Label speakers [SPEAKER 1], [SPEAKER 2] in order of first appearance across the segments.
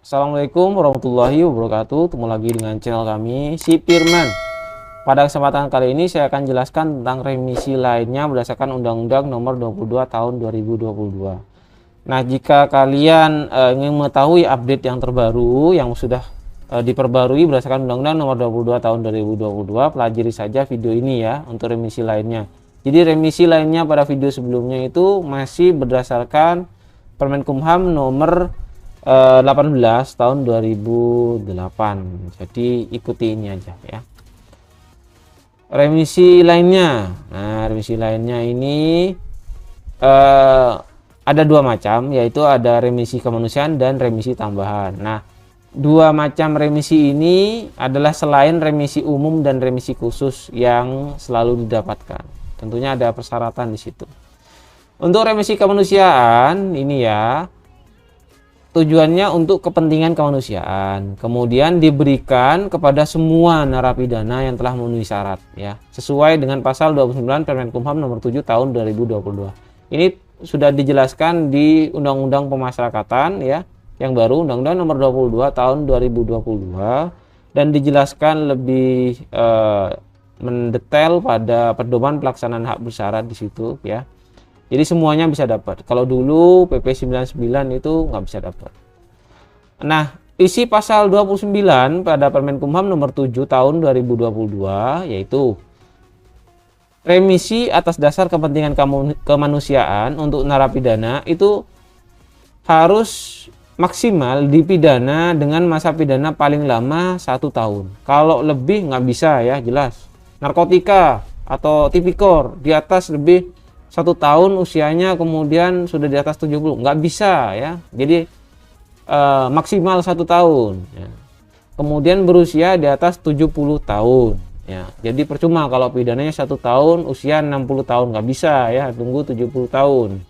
[SPEAKER 1] Assalamualaikum warahmatullahi wabarakatuh. Ketemu lagi dengan channel kami, si Firman. Pada kesempatan kali ini saya akan jelaskan tentang remisi lainnya berdasarkan Undang-Undang Nomor 22 Tahun 2022. Nah, jika kalian ingin mengetahui update yang terbaru yang sudah diperbarui berdasarkan Undang-Undang Nomor 22 Tahun 2022, pelajari saja video ini ya untuk remisi lainnya. Jadi remisi lainnya pada video sebelumnya itu masih berdasarkan Permenkumham Nomor 18 tahun 2008. Jadi ikuti ini aja ya. Remisi lainnya. Nah, remisi lainnya ini ada dua macam, yaitu ada remisi kemanusiaan dan remisi tambahan. Nah, dua macam remisi ini adalah selain remisi umum dan remisi khusus yang selalu didapatkan. Tentunya ada persyaratan di situ. Untuk remisi kemanusiaan ini ya, tujuannya untuk kepentingan kemanusiaan, kemudian diberikan kepada semua narapidana yang telah memenuhi syarat ya, sesuai dengan pasal 29 Permenkumham nomor 7 tahun 2022. Ini sudah dijelaskan di Undang-Undang Pemasyarakatan ya, yang baru Undang-Undang nomor 22 tahun 2022, dan dijelaskan lebih mendetail pada pedoman pelaksanaan hak bersyarat di situ ya. Jadi semuanya bisa dapat. Kalau dulu PP 99 itu nggak bisa dapat. Nah, isi pasal 29 pada Permenkumham nomor 7 tahun 2022 yaitu remisi atas dasar kepentingan kemanusiaan untuk narapidana itu harus maksimal dipidana dengan masa pidana paling lama 1 tahun. Kalau lebih nggak bisa ya, jelas. Narkotika atau tipikor di atas lebih 1 tahun usianya, kemudian sudah di atas 70, nggak bisa ya. Jadi maksimal 1 tahun ya. Kemudian berusia di atas 70 tahun ya. Jadi percuma kalau pidananya 1 tahun usia 60 tahun, nggak bisa ya, tunggu 70 tahun.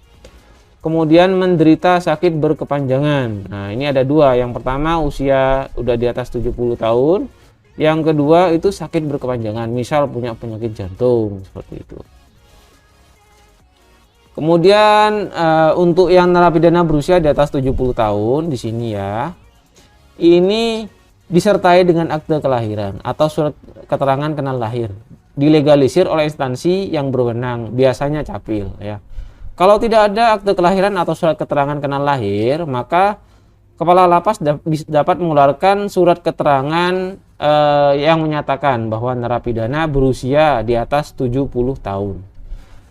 [SPEAKER 1] Kemudian menderita sakit berkepanjangan. Nah, ini ada dua. Yang pertama usia udah di atas 70 tahun, yang kedua itu sakit berkepanjangan, misal punya penyakit jantung seperti itu. Kemudian untuk yang narapidana berusia di atas 70 tahun di sini ya, ini disertai dengan akte kelahiran atau surat keterangan kenal lahir, dilegalisir oleh instansi yang berwenang, biasanya Capil ya. Kalau tidak ada akte kelahiran atau surat keterangan kenal lahir, maka Kepala Lapas dapat mengeluarkan surat keterangan yang menyatakan bahwa narapidana berusia di atas 70 tahun.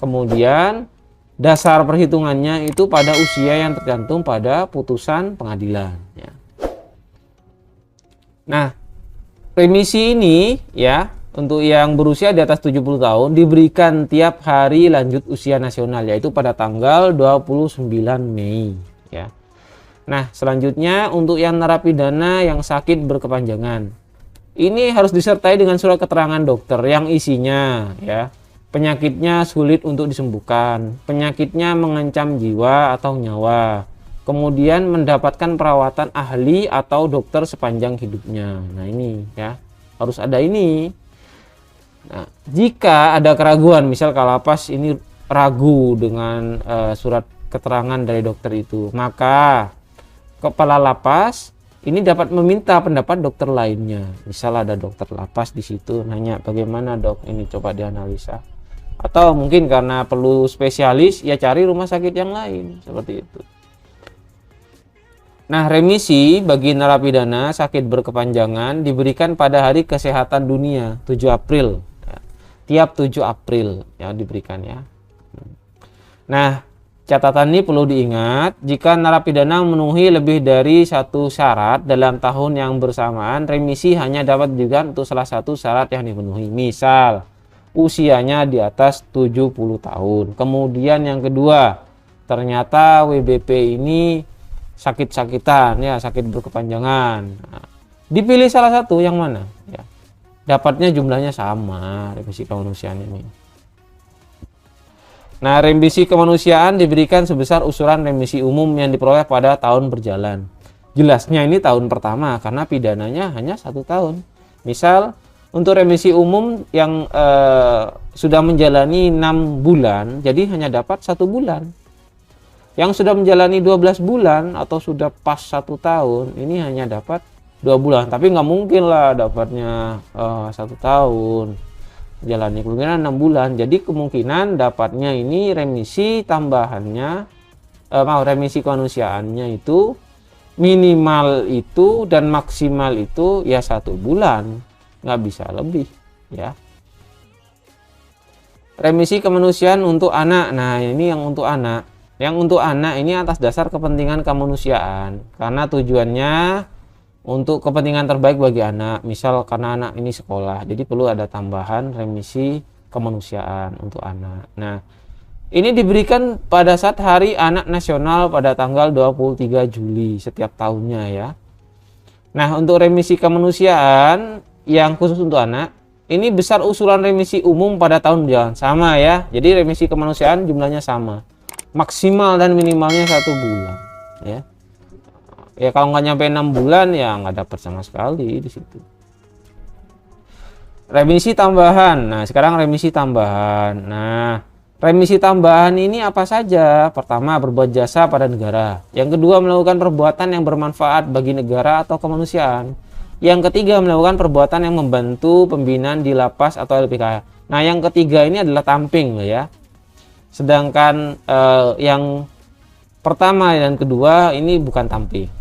[SPEAKER 1] Kemudian dasar perhitungannya itu pada usia yang tergantung pada putusan pengadilan ya. Nah, remisi ini ya untuk yang berusia di atas 70 tahun diberikan tiap hari lanjut usia nasional, yaitu pada tanggal 29 Mei ya. Nah, selanjutnya untuk yang narapidana yang sakit berkepanjangan, ini harus disertai dengan surat keterangan dokter yang isinya ya, penyakitnya sulit untuk disembuhkan, penyakitnya mengancam jiwa atau nyawa, kemudian mendapatkan perawatan ahli atau dokter sepanjang hidupnya. Nah, ini ya, harus ada ini. Nah, jika ada keraguan, misal Kalapas ini ragu dengan surat keterangan dari dokter itu, maka Kepala Lapas ini dapat meminta pendapat dokter lainnya. Misal ada dokter lapas di situ, nanya, bagaimana dok, ini coba dianalisa. Atau mungkin karena perlu spesialis, ya cari rumah sakit yang lain, seperti itu. Nah, remisi bagi narapidana sakit berkepanjangan diberikan pada Hari Kesehatan Dunia 7 April. Ya, tiap 7 April ya diberikan ya. Nah, catatan ini perlu diingat, jika narapidana memenuhi lebih dari satu syarat dalam tahun yang bersamaan, remisi hanya dapat diberikan untuk salah satu syarat yang dipenuhi. Misal, usianya di atas 70 tahun. Kemudian yang kedua, ternyata WBP ini sakit-sakitan ya, sakit berkepanjangan. Nah, dipilih salah satu, yang mana ya. Dapatnya jumlahnya sama remisi kemanusiaan ini. Nah, remisi kemanusiaan diberikan sebesar usuran remisi umum yang diperoleh pada tahun berjalan. Jelasnya ini tahun pertama karena pidananya hanya 1 tahun. Misal untuk remisi umum yang sudah menjalani 6 bulan, jadi hanya dapat 1 bulan. Yang sudah menjalani 12 bulan atau sudah pas 1 tahun, ini hanya dapat 2 bulan. Tapi nggak mungkin lah dapatnya 1 tahun. Jalani kemungkinan 6 bulan. Jadi kemungkinan dapatnya ini remisi tambahannya, remisi kemanusiaannya itu minimal itu dan maksimal itu ya 1 bulan, nggak bisa lebih ya. Remisi kemanusiaan untuk anak. Nah ini yang untuk anak. Yang untuk anak ini atas dasar kepentingan kemanusiaan, karena tujuannya untuk kepentingan terbaik bagi anak. Misal karena anak ini sekolah, jadi perlu ada tambahan remisi kemanusiaan untuk anak. Nah ini diberikan pada saat Hari Anak Nasional pada tanggal 23 Juli setiap tahunnya ya. Nah untuk remisi kemanusiaan yang khusus untuk anak, ini besar usulan remisi umum pada tahun berjalan sama ya. Jadi remisi kemanusiaan jumlahnya sama, maksimal dan minimalnya 1 bulan ya. Ya kalau nggak nyampe 6 bulan ya nggak dapat sama sekali di situ. Remisi tambahan. Nah sekarang remisi tambahan. Nah remisi tambahan ini apa saja? Pertama, berbuat jasa pada negara. Yang kedua, melakukan perbuatan yang bermanfaat bagi negara atau kemanusiaan. Yang ketiga, melakukan perbuatan yang membantu pembinaan di lapas atau LPK. Nah yang ketiga ini adalah tamping ya. Sedangkan yang pertama dan kedua ini bukan tamping.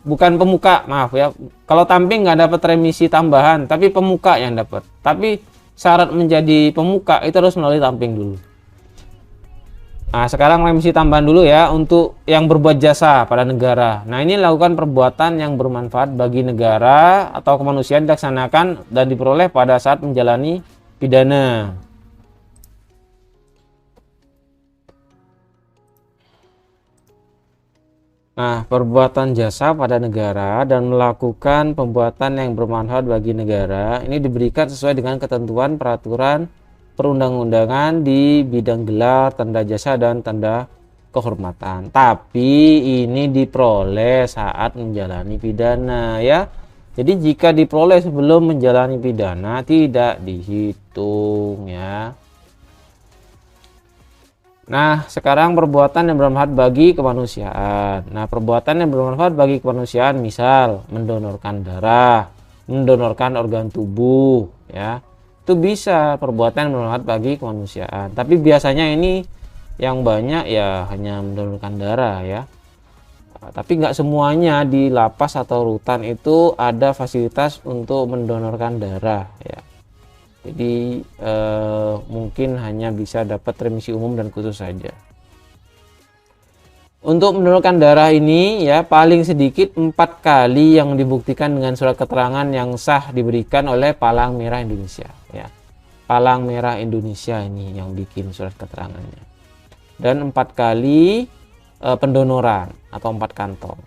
[SPEAKER 1] Bukan pemuka, maaf ya. Kalau tamping nggak dapat remisi tambahan, tapi pemuka yang dapat. Tapi syarat menjadi pemuka itu harus melalui tamping dulu. Nah sekarang remisi tambahan dulu ya untuk yang berbuat jasa pada negara. Nah ini lakukan perbuatan yang bermanfaat bagi negara atau kemanusiaan dilaksanakan dan diperoleh pada saat menjalani pidana. Nah, perbuatan jasa pada negara dan melakukan pembuatan yang bermanfaat bagi negara ini diberikan sesuai dengan ketentuan peraturan perundang-undangan di bidang gelar, tanda jasa, dan tanda kehormatan. Tapi ini diperoleh saat menjalani pidana ya. Jadi jika diperoleh sebelum menjalani pidana tidak dihitung ya. Nah, sekarang perbuatan yang bermanfaat bagi kemanusiaan. Nah, perbuatan yang bermanfaat bagi kemanusiaan misal mendonorkan darah, mendonorkan organ tubuh, ya. Itu bisa perbuatan yang bermanfaat bagi kemanusiaan. Tapi biasanya ini yang banyak ya hanya mendonorkan darah ya. Tapi nggak semuanya di lapas atau rutan itu ada fasilitas untuk mendonorkan darah ya. Jadi mungkin hanya bisa dapat remisi umum dan khusus saja. Untuk mendonorkan darah ini ya paling sedikit 4 kali yang dibuktikan dengan surat keterangan yang sah diberikan oleh Palang Merah Indonesia ya. Palang Merah Indonesia ini yang bikin surat keterangannya. Dan 4 kali pendonoran atau 4 kantong.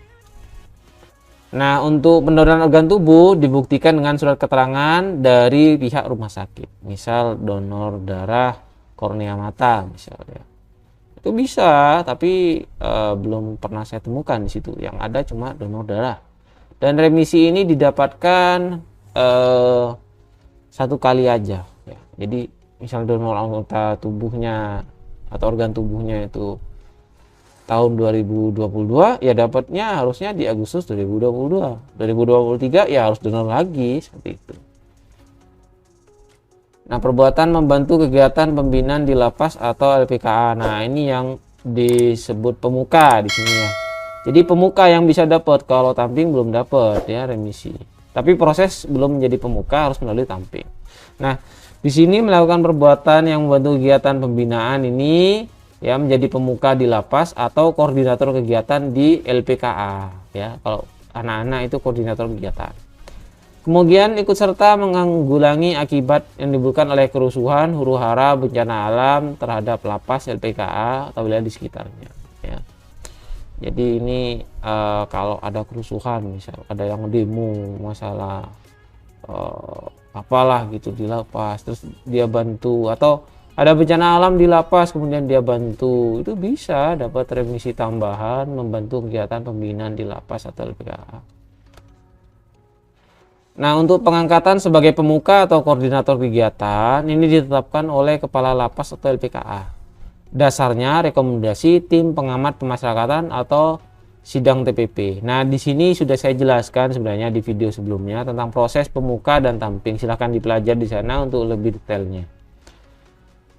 [SPEAKER 1] Nah, untuk pendonoran organ tubuh dibuktikan dengan surat keterangan dari pihak rumah sakit. Misal donor darah kornea mata misalnya. Itu bisa, tapi belum pernah saya temukan di situ. Yang ada cuma donor darah. Dan remisi ini didapatkan 1 kali aja ya. Jadi, misal donor anggota tubuhnya atau organ tubuhnya itu tahun 2022 ya dapatnya harusnya di Agustus 2022. 2023 ya harus donor lagi seperti itu. Nah, perbuatan membantu kegiatan pembinaan di lapas atau LPKA. Nah, ini yang disebut pemuka di sini ya. Jadi pemuka yang bisa dapat, kalau tamping belum dapat ya remisi. Tapi proses belum menjadi pemuka harus melalui tamping. Nah, di sini melakukan perbuatan yang membantu kegiatan pembinaan ini ya menjadi pemuka di lapas atau koordinator kegiatan di LPKA ya. Kalau anak-anak itu koordinator kegiatan. Kemudian ikut serta menanggulangi akibat yang ditimbulkan oleh kerusuhan, huru-hara, bencana alam terhadap lapas, LPKA atau wilayah di sekitarnya ya. Jadi ini kalau ada kerusuhan, misal ada yang demo masalah apalah gitu di lapas, terus dia bantu, atau ada bencana alam di lapas kemudian dia bantu, itu bisa dapat remisi tambahan membantu kegiatan pembinaan di lapas atau LPKA. Nah, untuk pengangkatan sebagai pemuka atau koordinator kegiatan ini ditetapkan oleh kepala lapas atau LPKA. dasarnya rekomendasi tim pengamat pemasyarakatan atau sidang TPP. Nah, di sini sudah saya jelaskan sebenarnya di video sebelumnya tentang proses pemuka dan tamping. Silahkan dipelajari di sana untuk lebih detailnya.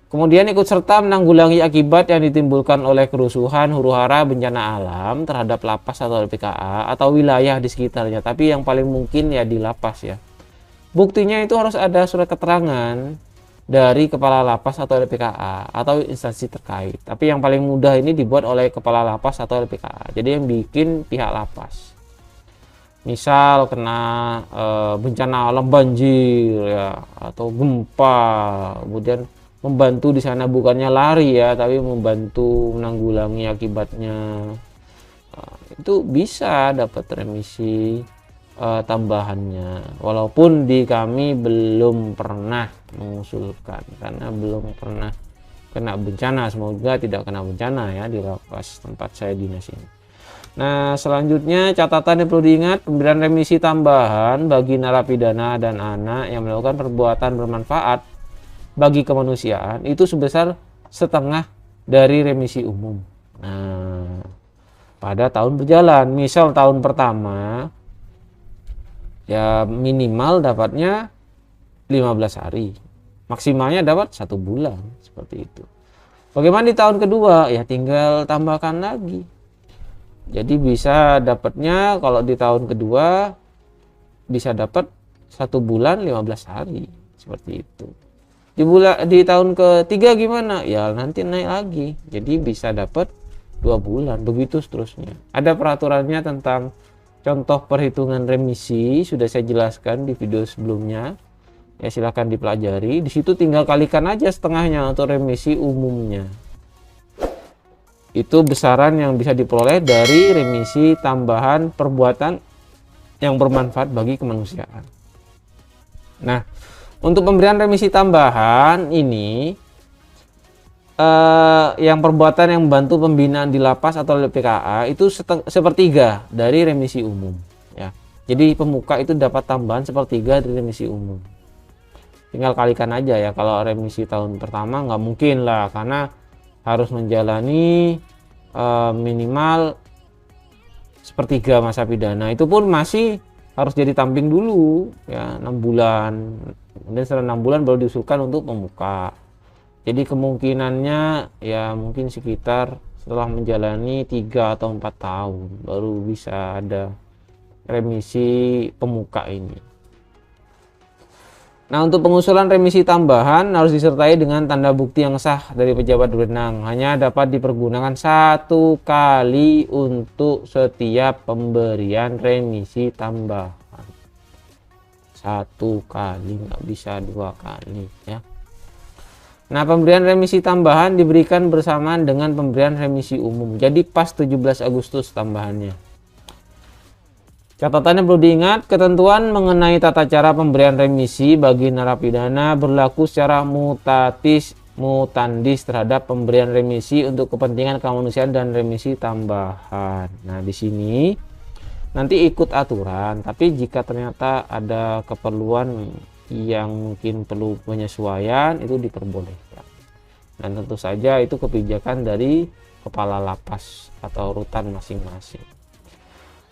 [SPEAKER 1] Kemudian ikut serta menanggulangi akibat yang ditimbulkan oleh kerusuhan, huru-hara, bencana alam terhadap lapas atau LPKA atau wilayah di sekitarnya. Tapi yang paling mungkin ya di lapas ya. Buktinya itu harus ada surat keterangan dari kepala lapas atau LPKA atau instansi terkait. Tapi yang paling mudah ini dibuat oleh kepala lapas atau LPKA. Jadi yang bikin pihak lapas. Misal kena bencana alam banjir ya atau gempa, kemudian membantu di sana bukannya lari ya, tapi membantu menanggulangi akibatnya. Itu bisa dapat remisi tambahannya. Walaupun di kami belum pernah mengusulkan karena belum pernah kena bencana. Semoga tidak kena bencana ya di lapas tempat saya dinas ini. Nah, selanjutnya catatan yang perlu diingat, pemberian remisi tambahan bagi narapidana dan anak yang melakukan perbuatan bermanfaat bagi kemanusiaan itu sebesar setengah dari remisi umum. Nah, pada tahun berjalan, misal tahun pertama ya minimal dapatnya 15 hari, maksimalnya dapat 1 bulan, seperti itu. Bagaimana di tahun kedua? Ya tinggal tambahkan lagi. Jadi bisa dapatnya kalau di tahun kedua bisa dapat 1 bulan 15 hari, seperti itu. Di tahun ketiga gimana? Ya nanti naik lagi. Jadi bisa dapat 2 bulan, begitu seterusnya. Ada peraturannya tentang contoh perhitungan remisi, sudah saya jelaskan di video sebelumnya. Ya silahkan dipelajari. Di situ tinggal kalikan aja setengahnya untuk remisi umumnya. Itu besaran yang bisa diperoleh dari remisi tambahan perbuatan yang bermanfaat bagi kemanusiaan. Nah, untuk pemberian remisi tambahan ini yang perbuatan yang membantu pembinaan di lapas atau LPKA itu sepertiga dari remisi umum ya. Jadi pemuka itu dapat tambahan sepertiga dari remisi umum. Tinggal kalikan aja ya, kalau remisi tahun pertama nggak mungkin lah karena harus menjalani minimal sepertiga masa pidana. Itu pun masih harus jadi tamping dulu ya 6 bulan. Kemudian setelah 6 bulan baru diusulkan untuk pemuka. Jadi kemungkinannya ya mungkin sekitar setelah menjalani 3 atau 4 tahun baru bisa ada remisi pemuka ini. Nah, untuk pengusulan remisi tambahan harus disertai dengan tanda bukti yang sah dari pejabat berwenang. Hanya dapat dipergunakan 1 kali untuk setiap pemberian remisi tambahan. 1 kali, nggak bisa 2 kali ya. Nah, pemberian remisi tambahan diberikan bersamaan dengan pemberian remisi umum. Jadi pas 17 Agustus tambahannya. Catatan yang perlu diingat, ketentuan mengenai tata cara pemberian remisi bagi narapidana berlaku secara mutatis mutandis terhadap pemberian remisi untuk kepentingan kemanusiaan dan remisi tambahan. Nah, di sini nanti ikut aturan, tapi jika ternyata ada keperluan yang mungkin perlu penyesuaian itu diperbolehkan. Dan tentu saja itu kebijakan dari kepala lapas atau rutan masing-masing.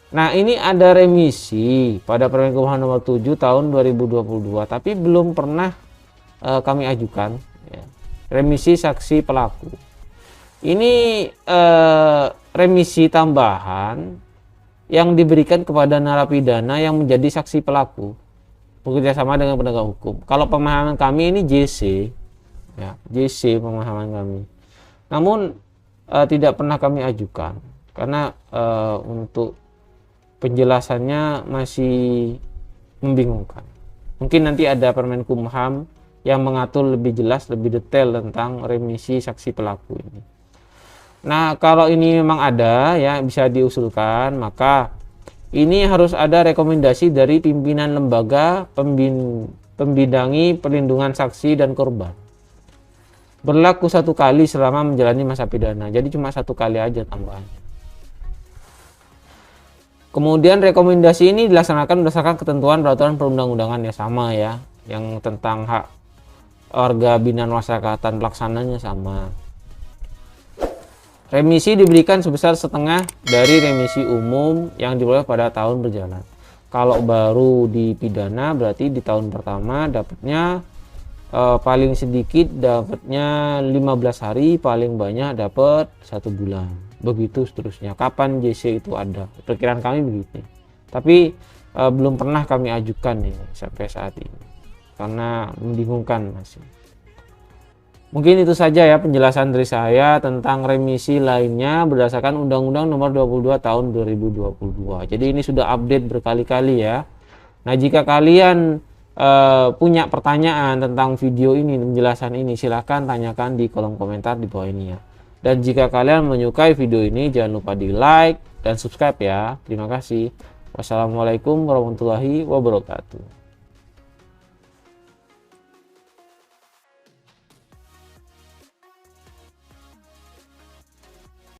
[SPEAKER 1] Nah, ini ada remisi pada Permenkumham nomor 7 tahun 2022, tapi belum pernah kami ajukan ya. Remisi saksi pelaku. Ini remisi tambahan yang diberikan kepada narapidana yang menjadi saksi pelaku bekerja sama dengan penegak hukum. Kalau pemahaman kami ini JC ya, JC pemahaman kami. Namun tidak pernah kami ajukan karena untuk penjelasannya masih membingungkan. Mungkin nanti ada Permenkumham yang mengatur lebih jelas, lebih detail tentang remisi saksi pelaku ini. Nah, kalau ini memang ada ya bisa diusulkan, maka ini harus ada rekomendasi dari pimpinan lembaga pembidangi perlindungan saksi dan korban. Berlaku 1 kali selama menjalani masa pidana. Jadi cuma 1 kali aja tambahannya. Kemudian rekomendasi ini dilaksanakan berdasarkan ketentuan peraturan perundang-undangan ya sama ya, yang tentang hak warga binaan masyarakatan pelaksananya sama. Remisi diberikan sebesar setengah dari remisi umum yang diperoleh pada tahun berjalan. Kalau baru dipidana berarti di tahun pertama dapatnya paling sedikit dapatnya 15 hari, paling banyak dapat 1 bulan. Begitu seterusnya. Kapan JC itu ada? Perkiraan kami begitu. Tapi belum pernah kami ajukan ini sampai saat ini. Karena membingungkan masih. Mungkin itu saja ya penjelasan dari saya tentang remisi lainnya berdasarkan Undang-Undang Nomor 22 Tahun 2022. Jadi ini sudah update berkali-kali ya. Nah, jika kalian punya pertanyaan tentang video ini, penjelasan ini, silahkan tanyakan di kolom komentar di bawah ini ya. Dan jika kalian menyukai video ini, jangan lupa di like dan subscribe ya. Terima kasih. Wassalamualaikum warahmatullahi wabarakatuh.